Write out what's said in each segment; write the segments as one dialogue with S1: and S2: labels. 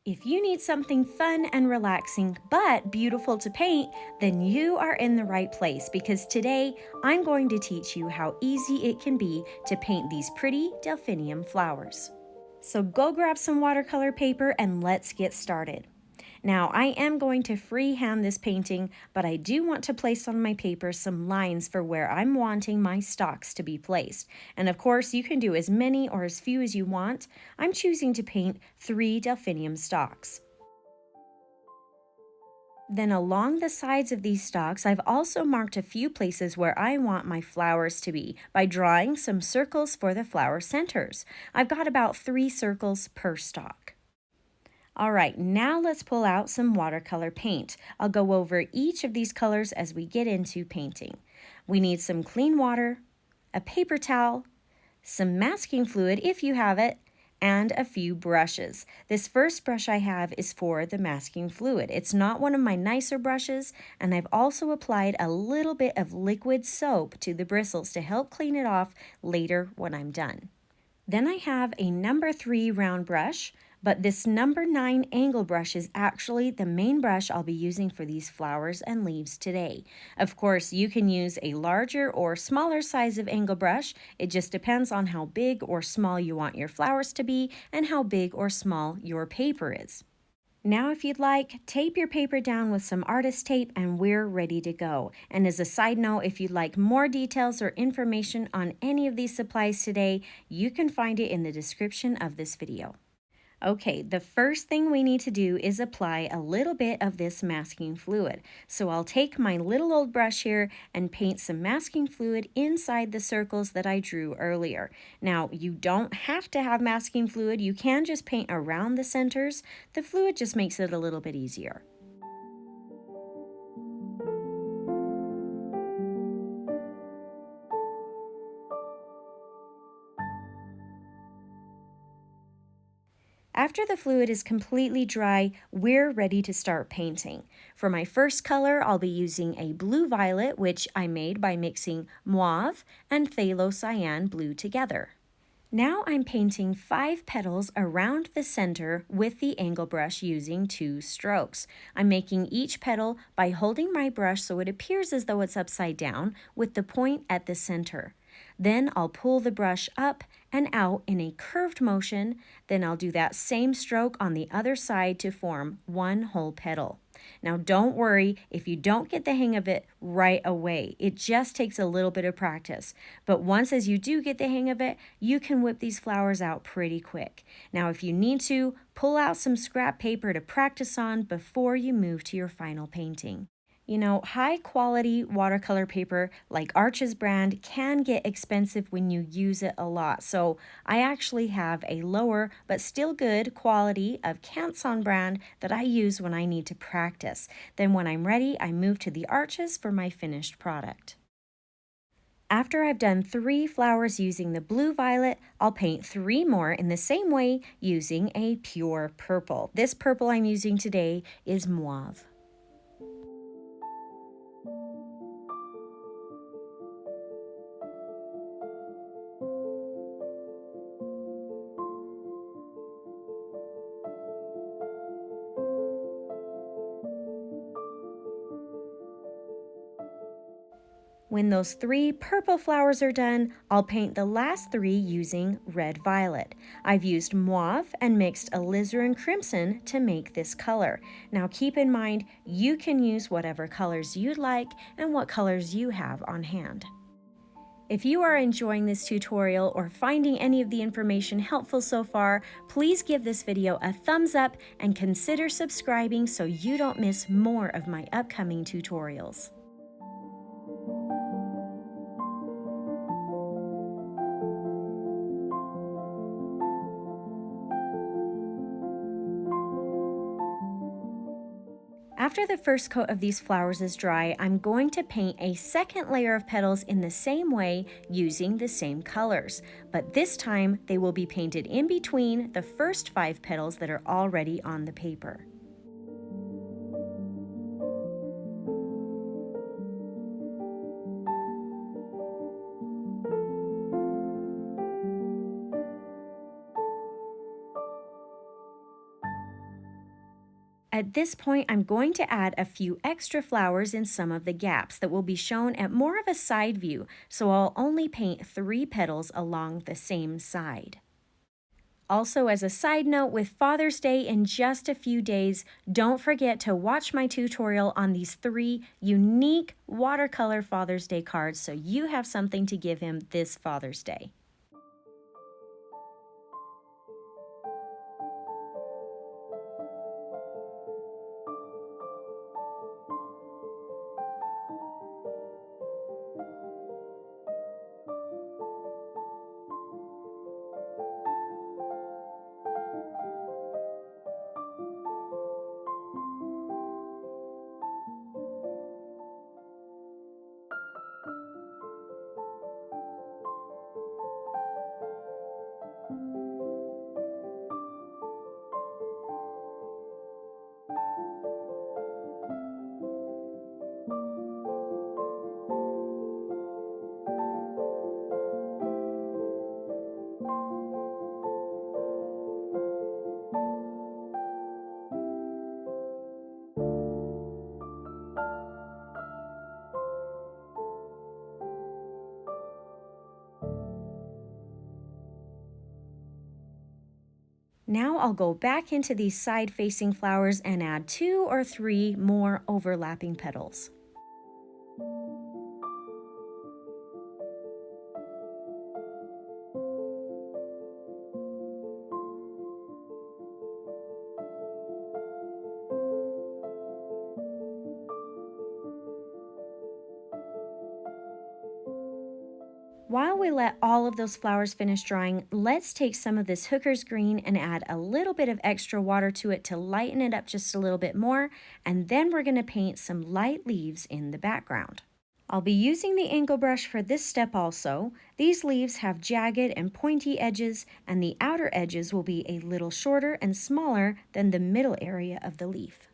S1: If you need something fun and relaxing but beautiful to paint, then you are in the right place because today I'm going to teach you how easy it can be to paint these pretty delphinium flowers. So go grab some watercolor paper and let's get started. Now, I am going to freehand this painting, but I do want to place on my paper some lines for where I'm wanting my stalks to be placed. And of course, you can do as many or as few as you want. I'm choosing to paint 3 delphinium stalks. Then along the sides of these stalks, I've also marked a few places where I want my flowers to be by drawing some circles for the flower centers. I've got about 3 circles per stalk. All right, now let's pull out some watercolor paint. I'll go over each of these colors as we get into painting. We need some clean water, a paper towel, some masking fluid if you have it, and a few brushes. This first brush I have is for the masking fluid. It's not one of my nicer brushes, and I've also applied a little bit of liquid soap to the bristles to help clean it off later when I'm done. Then I have a number 3 round brush, but this number 9 angle brush is actually the main brush I'll be using for these flowers and leaves today. Of course, you can use a larger or smaller size of angle brush. It just depends on how big or small you want your flowers to be and how big or small your paper is. Now, if you'd like, tape your paper down with some artist tape and we're ready to go. And as a side note, if you'd like more details or information on any of these supplies today, you can find it in the description of this video. Okay, the first thing we need to do is apply a little bit of this masking fluid. So I'll take my little old brush here and paint some masking fluid inside the circles that I drew earlier. Now, you don't have to have masking fluid. You can just paint around the centers. The fluid just makes it a little bit easier. After the fluid is completely dry, we're ready to start painting. For my first color, I'll be using a blue-violet, which I made by mixing Mauve and Phthalocyanine blue together. Now I'm painting 5 petals around the center with the angle brush using 2 strokes. I'm making each petal by holding my brush so it appears as though it's upside down with the point at the center. Then I'll pull the brush up and out in a curved motion. Then I'll do that same stroke on the other side to form one whole petal. Now don't worry if you don't get the hang of it right away. It just takes a little bit of practice. But once as you do get the hang of it, you can whip these flowers out pretty quick. Now if you need to, pull out some scrap paper to practice on before you move to your final painting. You know, high quality watercolor paper like Arches brand can get expensive when you use it a lot. So I actually have a lower but still good quality of Canson brand that I use when I need to practice. Then when I'm ready, I move to the Arches for my finished product. After I've done 3 flowers using the blue-violet, I'll paint 3 more in the same way using a pure purple. This purple I'm using today is Mauve. When those 3 purple flowers are done, I'll paint the last 3 using red-violet. I've used Mauve and mixed Alizarin crimson to make this color. Now keep in mind, you can use whatever colors you'd like and what colors you have on hand. If you are enjoying this tutorial or finding any of the information helpful so far, please give this video a thumbs up and consider subscribing so you don't miss more of my upcoming tutorials. After the first coat of these flowers is dry, I'm going to paint a second layer of petals in the same way using the same colors. But this time, they will be painted in between the first 5 petals that are already on the paper. At this point, I'm going to add a few extra flowers in some of the gaps that will be shown at more of a side view, so I'll only paint 3 petals along the same side. Also, as a side note, with Father's Day in just a few days, don't forget to watch my tutorial on these 3 unique watercolor Father's Day cards so you have something to give him this Father's Day. Now I'll go back into these side-facing flowers and add 2 or 3 more overlapping petals. While we let all of those flowers finish drying, let's take some of this hooker's green and add a little bit of extra water to it to lighten it up just a little bit more, and then we're going to paint some light leaves in the background. I'll be using the angle brush for this step also. These leaves have jagged and pointy edges, and the outer edges will be a little shorter and smaller than the middle area of the leaf.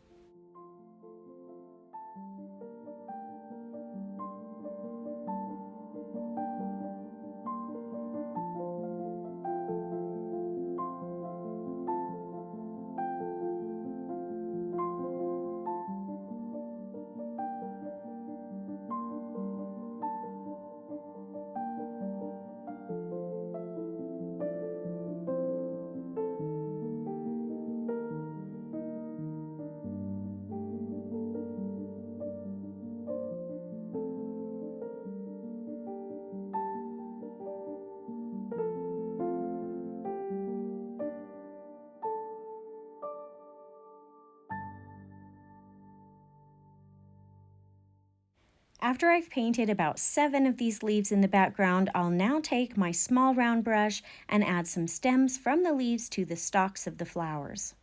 S1: After I've painted about 7 of these leaves in the background, I'll now take my small round brush and add some stems from the leaves to the stalks of the flowers.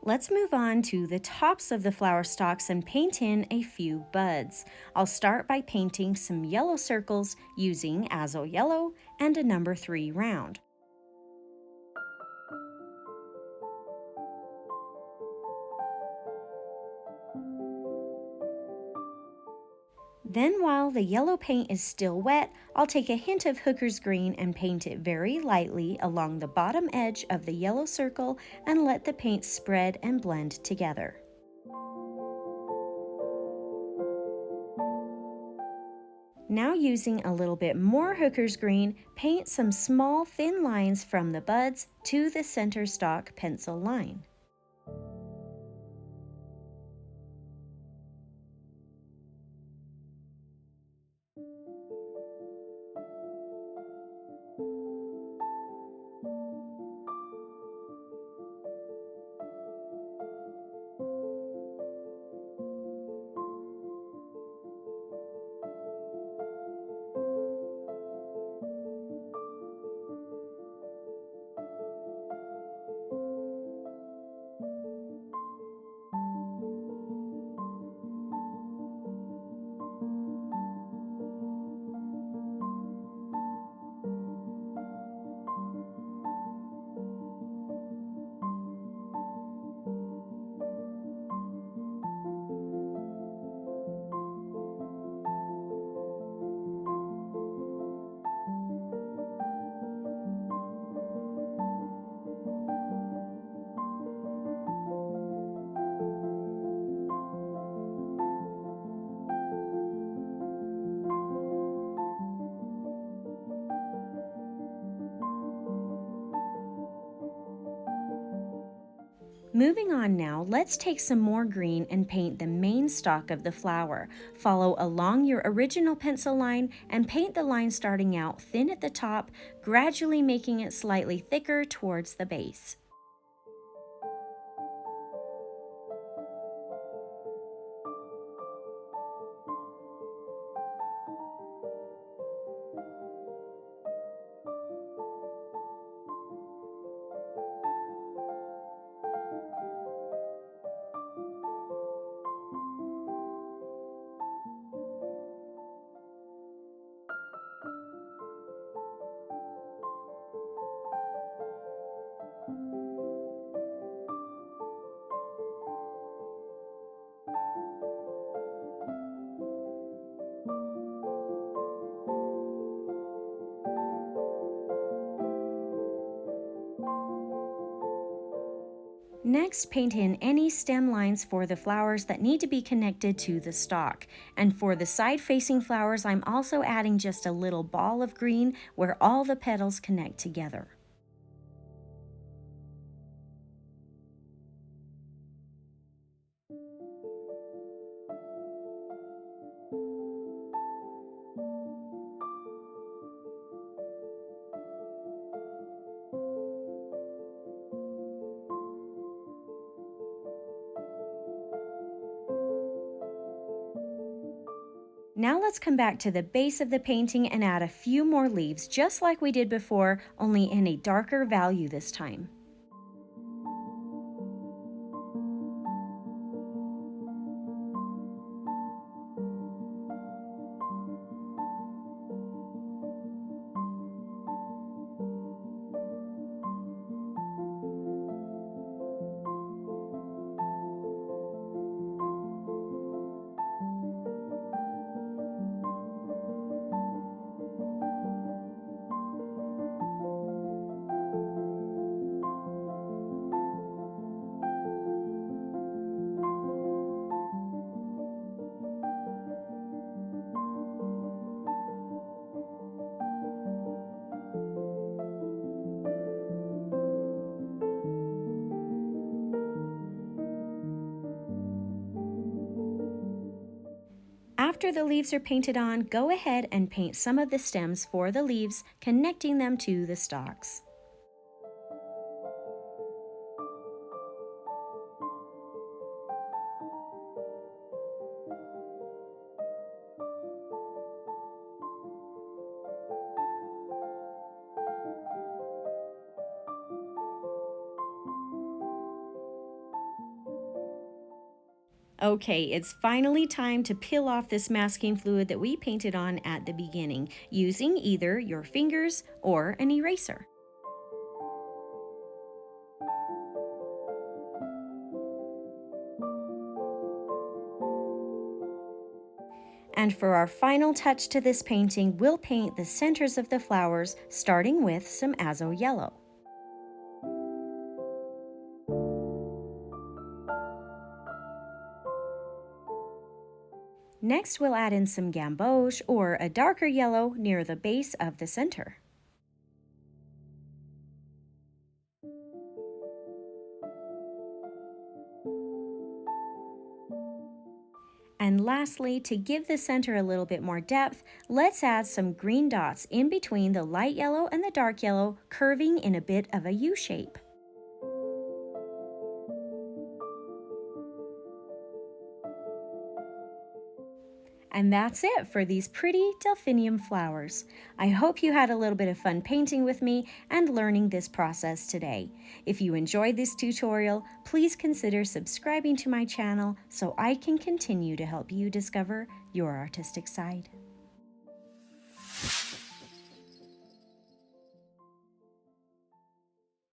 S1: Let's move on to the tops of the flower stalks and paint in a few buds. I'll start by painting some yellow circles using Azo Yellow and a number 3 round. Then while the yellow paint is still wet, I'll take a hint of hooker's green and paint it very lightly along the bottom edge of the yellow circle and let the paint spread and blend together. Now using a little bit more hooker's green, paint some small thin lines from the buds to the center stalk pencil line. Moving on now, let's take some more green and paint the main stalk of the flower. Follow along your original pencil line and paint the line starting out thin at the top, gradually making it slightly thicker towards the base. Next, paint in any stem lines for the flowers that need to be connected to the stalk. And for the side-facing flowers, I'm also adding just a little ball of green where all the petals connect together. Now let's come back to the base of the painting and add a few more leaves, just like we did before, only in a darker value this time. After the leaves are painted on, go ahead and paint some of the stems for the leaves, connecting them to the stalks. Okay, it's finally time to peel off this masking fluid that we painted on at the beginning, using either your fingers or an eraser. And for our final touch to this painting, we'll paint the centers of the flowers, starting with some azo yellow. Next, we'll add in some gamboge, or a darker yellow, near the base of the center. And lastly, to give the center a little bit more depth, let's add some green dots in between the light yellow and the dark yellow, curving in a bit of a U shape. And that's it for these pretty delphinium flowers. I hope you had a little bit of fun painting with me and learning this process today. If you enjoyed this tutorial, please consider subscribing to my channel so I can continue to help you discover your artistic side.